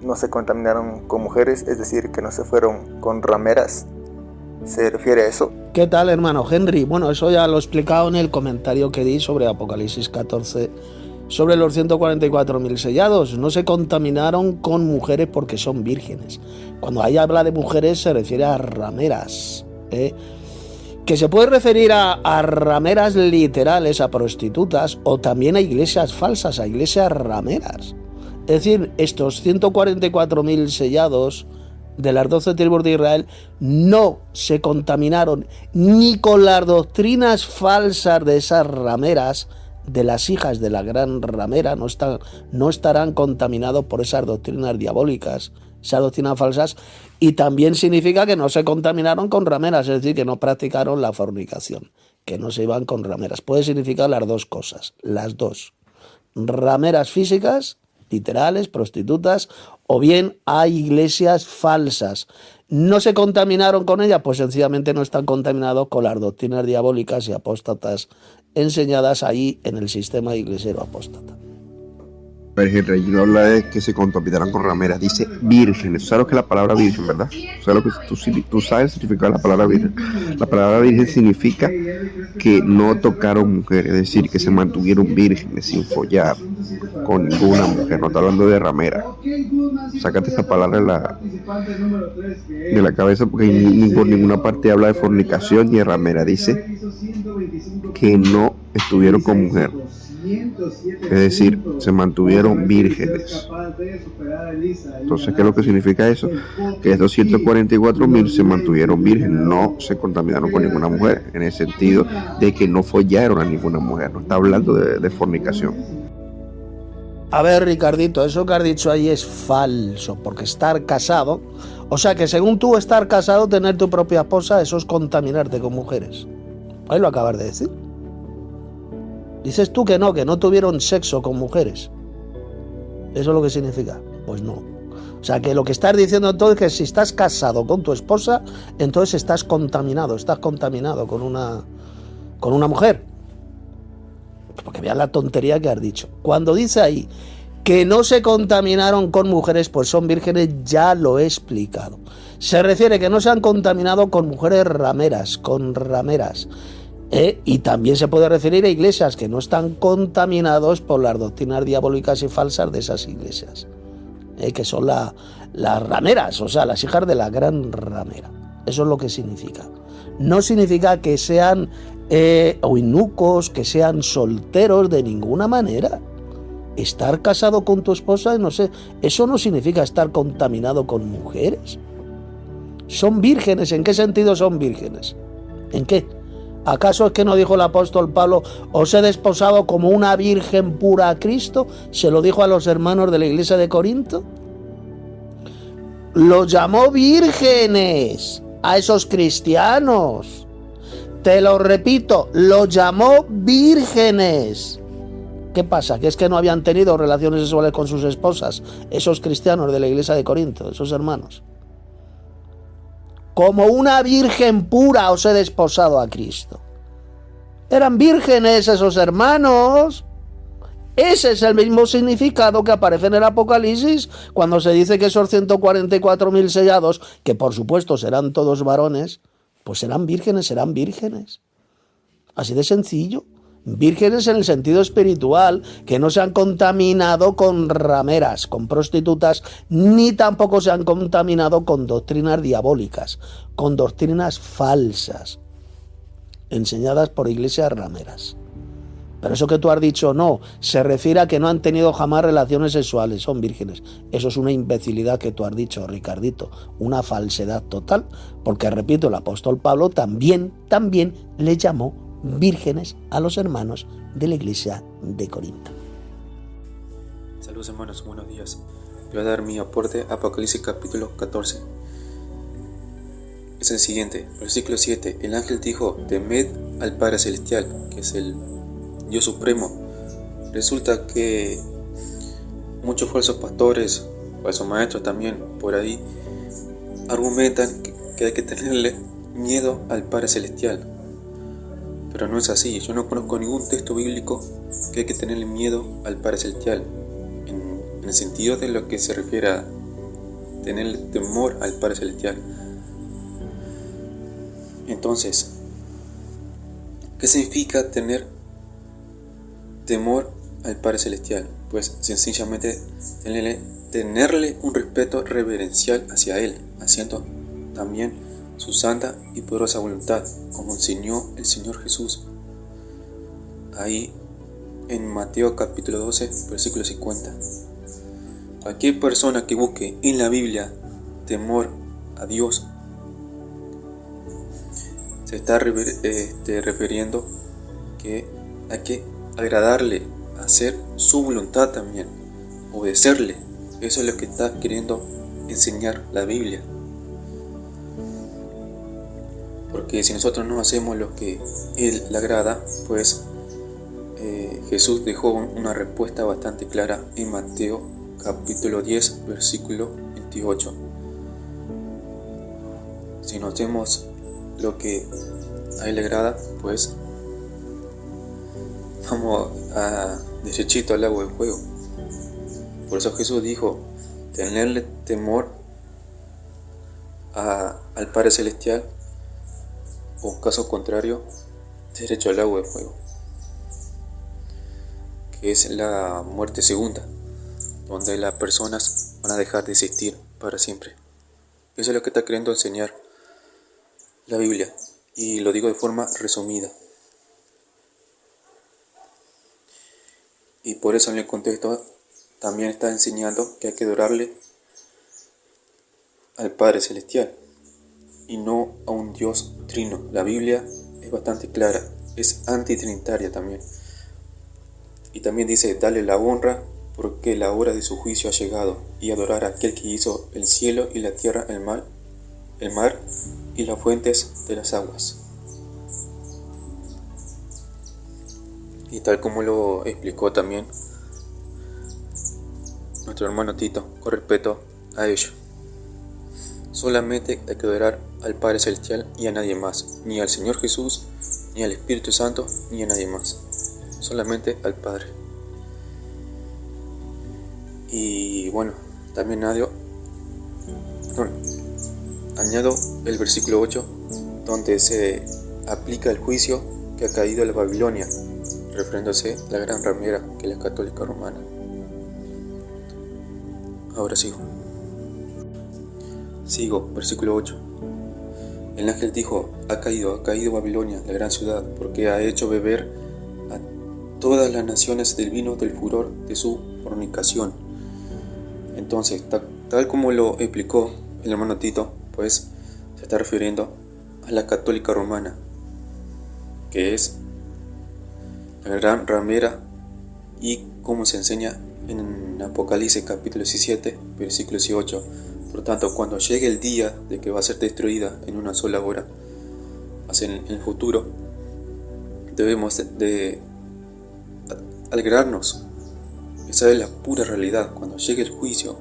no se contaminaron con mujeres? Es decir, que no se fueron con rameras. ¿Se refiere a eso? ¿Qué tal, hermano Henry? Bueno, eso ya lo he explicado en el comentario que di sobre Apocalipsis 14, sobre los 144.000 sellados. No se contaminaron con mujeres porque son vírgenes. Cuando ahí habla de mujeres se refiere a rameras, que se puede referir a rameras literales, a prostitutas, o también a iglesias falsas, a iglesias rameras. Es decir, estos 144.000 sellados de las 12 tribus de Israel no se contaminaron ni con las doctrinas falsas de esas rameras, de las hijas de la gran ramera. No estarán contaminados por esas doctrinas diabólicas, esas doctrinas falsas. Y también significa que no se contaminaron con rameras, es decir, que no practicaron la fornicación, que no se iban con rameras. Puede significar las dos cosas, las dos: rameras físicas, literales, prostitutas, o bien hay iglesias falsas. ¿No se contaminaron con ellas? Pues sencillamente no están contaminados con las doctrinas diabólicas y apóstatas enseñadas ahí en el sistema iglesiero apóstata. El rey no habla de que se contaminaran con rameras, dice vírgenes. ¿Sabes lo que es la palabra virgen, verdad? ¿Sabes lo que tú sabes el significado de la palabra virgen? La palabra virgen significa que no tocaron mujeres, es decir, que se mantuvieron vírgenes sin follar con ninguna mujer. No está hablando de ramera. Sácate esa palabra de la cabeza, porque ni por ninguna parte habla de fornicación ni de ramera. Dice que no estuvieron con mujer. Es decir, se mantuvieron vírgenes. Entonces, ¿qué es lo que significa eso? Que estos 144.000 se mantuvieron vírgenes, no se contaminaron con ninguna mujer, en el sentido de que no follaron a ninguna mujer. No está hablando de fornicación. A ver, Ricardito, eso que has dicho ahí es falso, porque estar casado, o sea que según tú estar casado, tener tu propia esposa, eso es contaminarte con mujeres. Ahí lo acabas de decir. Dices tú que no tuvieron sexo con mujeres. ¿Eso es lo que significa? Pues no. O sea, que lo que estás diciendo entonces es que si estás casado con tu esposa, entonces estás contaminado con una mujer. Porque vean la tontería que has dicho. Cuando dice ahí que no se contaminaron con mujeres, pues son vírgenes, ya lo he explicado. Se refiere que no se han contaminado con mujeres rameras, con rameras. Y también se puede referir a iglesias que no están contaminados por las doctrinas diabólicas y falsas de esas iglesias, que son las rameras, o sea, las hijas de la gran ramera. Eso es lo que significa. No significa que sean eunucos, que sean solteros de ninguna manera. Estar casado con tu esposa, no sé, eso no significa estar contaminado con mujeres. Son vírgenes. ¿En qué sentido son vírgenes? ¿En qué? ¿Acaso es que no dijo el apóstol Pablo, os he desposado como una virgen pura a Cristo? ¿Se lo dijo a los hermanos de la iglesia de Corinto? Los llamó vírgenes a esos cristianos. Te lo repito, los llamó vírgenes. ¿Qué pasa? ¿Que es que no habían tenido relaciones sexuales con sus esposas esos cristianos de la iglesia de Corinto, esos hermanos? Como una virgen pura os he desposado a Cristo. Eran vírgenes esos hermanos. Ese es el mismo significado que aparece en el Apocalipsis cuando se dice que esos 144.000 sellados, que por supuesto serán todos varones, pues serán vírgenes, serán vírgenes. Así de sencillo. Vírgenes en el sentido espiritual, que no se han contaminado con rameras, con prostitutas, ni tampoco se han contaminado con doctrinas diabólicas, con doctrinas falsas, enseñadas por iglesias rameras. Pero eso que tú has dicho no, se refiere a que no han tenido jamás relaciones sexuales, son vírgenes. Eso es una imbecilidad que tú has dicho, Ricardito, una falsedad total, porque repito, el apóstol Pablo también le llamó vírgenes a los hermanos de la iglesia de Corinto. Saludos hermanos, buenos días. Voy a dar mi aporte a Apocalipsis capítulo 14. Es el siguiente, versículo 7. El ángel dijo, temed al Padre Celestial, que es el Dios Supremo. Resulta que muchos falsos pastores, falsos maestros también, por ahí, argumentan que hay que tenerle miedo al Padre Celestial. Pero no es así. Yo no conozco ningún texto bíblico que hay que tenerle miedo al Padre Celestial, en el sentido de lo que se refiere a tenerle temor al Padre Celestial. Entonces, ¿qué significa tener temor al Padre Celestial? Pues sencillamente tenerle un respeto reverencial hacia Él, haciendo también su santa y poderosa voluntad, como enseñó el Señor Jesús. Ahí en Mateo capítulo 12, versículo 50. Cualquier persona que busque en la Biblia temor a Dios, se está refiriendo que hay que agradarle, hacer su voluntad también, obedecerle. Eso es lo que está queriendo enseñar la Biblia. Porque si nosotros no hacemos lo que Él le agrada, pues Jesús dejó una respuesta bastante clara en Mateo capítulo 10, versículo 28. Si no hacemos lo que a Él le agrada, pues vamos a derechito al agua de fuego. Por eso Jesús dijo, tenerle temor al Padre Celestial, o caso contrario, derecho al agua de fuego, que es la muerte segunda, donde las personas van a dejar de existir para siempre. Eso es lo que está queriendo enseñar la Biblia, y lo digo de forma resumida. Y por eso en el contexto también está enseñando que hay que adorarle al Padre Celestial y no a un Dios trino. La Biblia es bastante clara, es antitrinitaria también. Y también dice, dale la honra porque la hora de su juicio ha llegado, y adorar a aquel que hizo el cielo y la tierra, el mar y las fuentes de las aguas. Y tal como lo explicó también nuestro hermano Tito, con respeto a ello. Solamente hay que adorar al Padre Celestial y a nadie más, ni al Señor Jesús, ni al Espíritu Santo, ni a nadie más, solamente al Padre. Y bueno, también añado el versículo 8, donde se aplica el juicio que ha caído la Babilonia, refiriéndose a la gran ramera que es la católica romana. Ahora sigo, versículo 8. El ángel dijo: ha caído Babilonia, la gran ciudad, porque ha hecho beber a todas las naciones del vino del furor de su fornicación. Entonces, tal como lo explicó el hermano Tito, pues se está refiriendo a la católica romana, que es la gran ramera, y como se enseña en Apocalipsis capítulo 17, versículo 18. Por tanto, cuando llegue el día de que va a ser destruida en una sola hora, en el futuro, debemos de alegrarnos. Esa es la pura realidad. Cuando llegue el juicio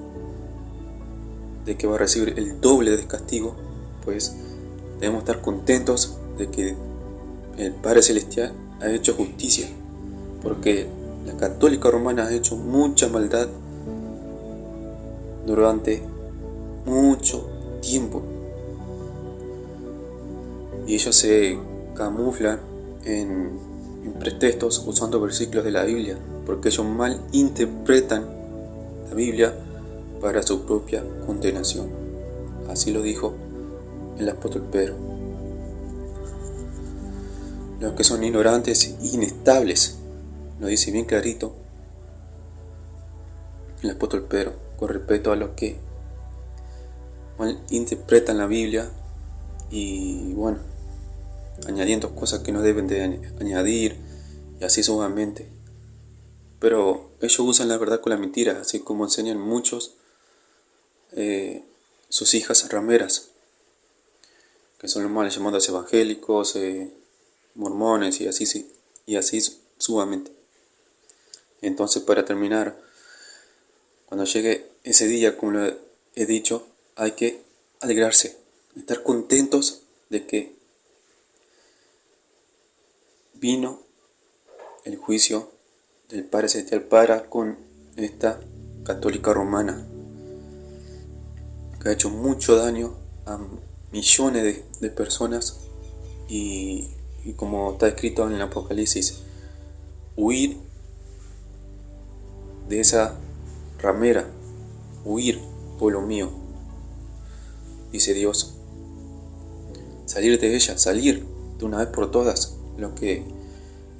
de que va a recibir el doble de castigo, pues debemos estar contentos de que el Padre Celestial ha hecho justicia, porque la católica romana ha hecho mucha maldad durante mucho tiempo, y ellos se camuflan en pretextos usando versículos de la Biblia, porque ellos mal interpretan la Biblia para su propia condenación. Así lo dijo el apóstol Pedro. Los que son ignorantes e inestables, lo dice bien clarito el apóstol Pedro con respecto a los que mal interpretan la Biblia y añadiendo cosas que no deben de añadir, y así sumamente. Pero ellos usan la verdad con la mentira, así como enseñan muchos sus hijas rameras, que son los mal llamados evangélicos, mormones y así sumamente. Entonces, para terminar, cuando llegue ese día, como lo he dicho, hay que alegrarse, estar contentos de que vino el juicio del Padre Celestial para con esta católica romana, que ha hecho mucho daño a millones de personas, y como está escrito en el Apocalipsis, huir de esa ramera, huir, pueblo mío, dice Dios, salir de ella, salir de una vez por todas. Los que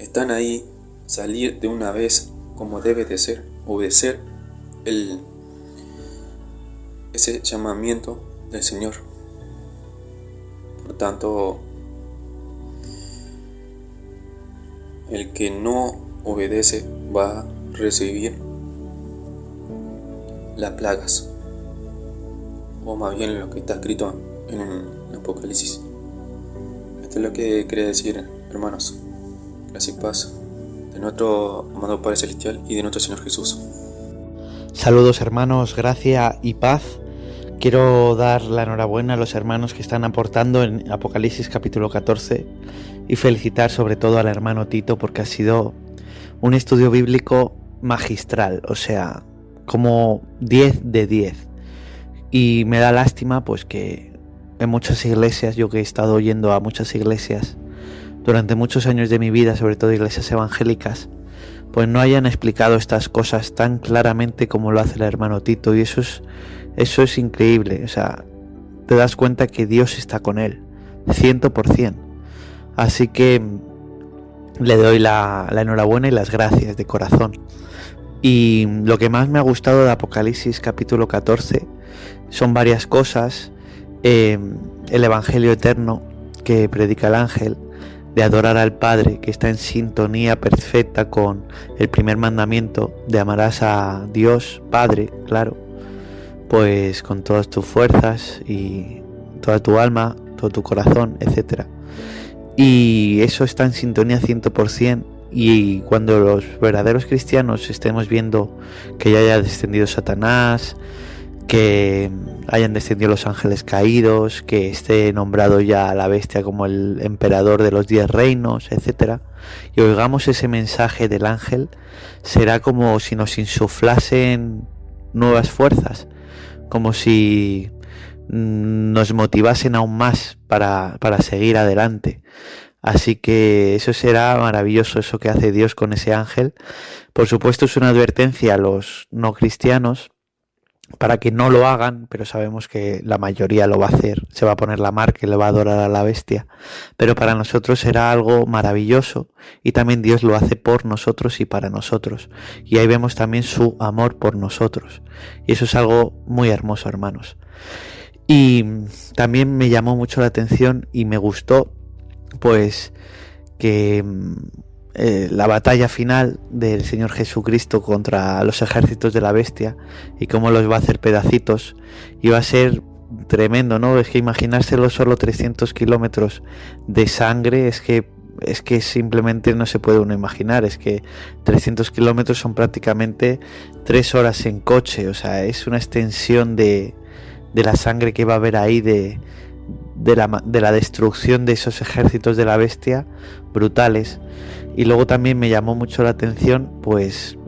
están ahí, salir de una vez como debe de ser, obedecer ese llamamiento del Señor. Por tanto, el que no obedece va a recibir las plagas, o más bien lo que está escrito en el Apocalipsis. Esto es lo que quería decir, hermanos. Gracias y paz de nuestro amado Padre Celestial y de nuestro Señor Jesús. Saludos, hermanos, gracia y paz. Quiero dar la enhorabuena a los hermanos que están aportando en Apocalipsis capítulo 14 y felicitar sobre todo al hermano Tito, porque ha sido un estudio bíblico magistral, o sea, como 10 de 10. Y me da lástima pues que en muchas iglesias, yo que he estado yendo a muchas iglesias durante muchos años de mi vida, sobre todo iglesias evangélicas, pues no hayan explicado estas cosas tan claramente como lo hace el hermano Tito, y eso es increíble. O sea, te das cuenta que Dios está con él 100%. Así que le doy la enhorabuena y las gracias de corazón. Y lo que más me ha gustado de Apocalipsis capítulo 14 son varias cosas. El evangelio eterno que predica el ángel, de adorar al Padre, que está en sintonía perfecta con el primer mandamiento, de amarás a Dios Padre, claro, pues con todas tus fuerzas y toda tu alma, todo tu corazón, etc. Y eso está en sintonía 100%. Y cuando los verdaderos cristianos estemos viendo que ya haya descendido Satanás, que hayan descendido los ángeles caídos, que esté nombrado ya la bestia como el emperador de los 10 reinos, etc., y oigamos ese mensaje del ángel, será como si nos insuflasen nuevas fuerzas, como si nos motivasen aún más para seguir adelante. Así que eso será maravilloso, eso que hace Dios con ese ángel. Por supuesto es una advertencia a los no cristianos para que no lo hagan, pero sabemos que la mayoría lo va a hacer, se va a poner la marca y le va a adorar a la bestia, pero para nosotros será algo maravilloso y también Dios lo hace por nosotros y para nosotros, y ahí vemos también su amor por nosotros, y eso es algo muy hermoso, hermanos. Y también me llamó mucho la atención y me gustó pues que la batalla final del Señor Jesucristo contra los ejércitos de la bestia y cómo los va a hacer pedacitos, y va a ser tremendo, ¿no? Es que imaginárselo, solo 300 kilómetros de sangre, es que simplemente no se puede uno imaginar. Es que 300 kilómetros son prácticamente 3 horas en coche, o sea, es una extensión de la sangre que va a haber ahí, de la destrucción de esos ejércitos de la bestia brutales. Y luego también me llamó mucho la atención pues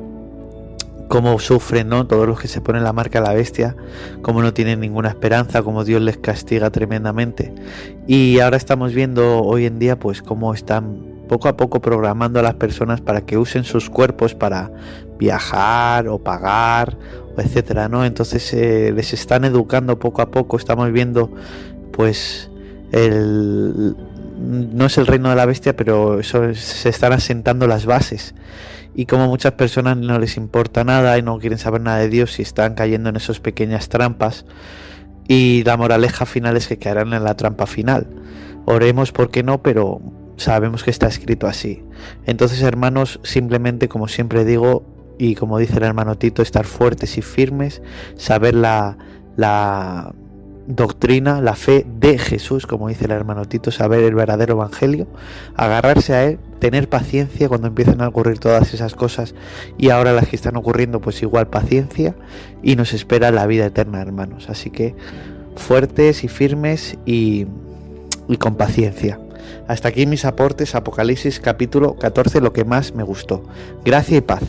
cómo sufren, ¿no?, todos los que se ponen la marca a la bestia, cómo no tienen ninguna esperanza, cómo Dios les castiga tremendamente. Y ahora estamos viendo hoy en día pues cómo están poco a poco programando a las personas para que usen sus cuerpos para viajar o pagar, etcétera, ¿no? Entonces les están educando poco a poco. Estamos viendo pues no es el reino de la bestia, pero se están asentando las bases, y como muchas personas no les importa nada y no quieren saber nada de Dios y están cayendo en esas pequeñas trampas, y la moraleja final es que caerán en la trampa final. Oremos porque no, pero sabemos que está escrito así. Entonces, hermanos, simplemente, como siempre digo, y como dice el hermano Tito, estar fuertes y firmes, saber la doctrina, la fe de Jesús, como dice el hermano Tito, saber el verdadero evangelio, agarrarse a él, tener paciencia cuando empiezan a ocurrir todas esas cosas, y ahora las que están ocurriendo pues igual paciencia, y nos espera la vida eterna, hermanos. Así que fuertes y firmes y con paciencia. Hasta aquí mis aportes a Apocalipsis capítulo 14, lo que más me gustó. Gracia y paz.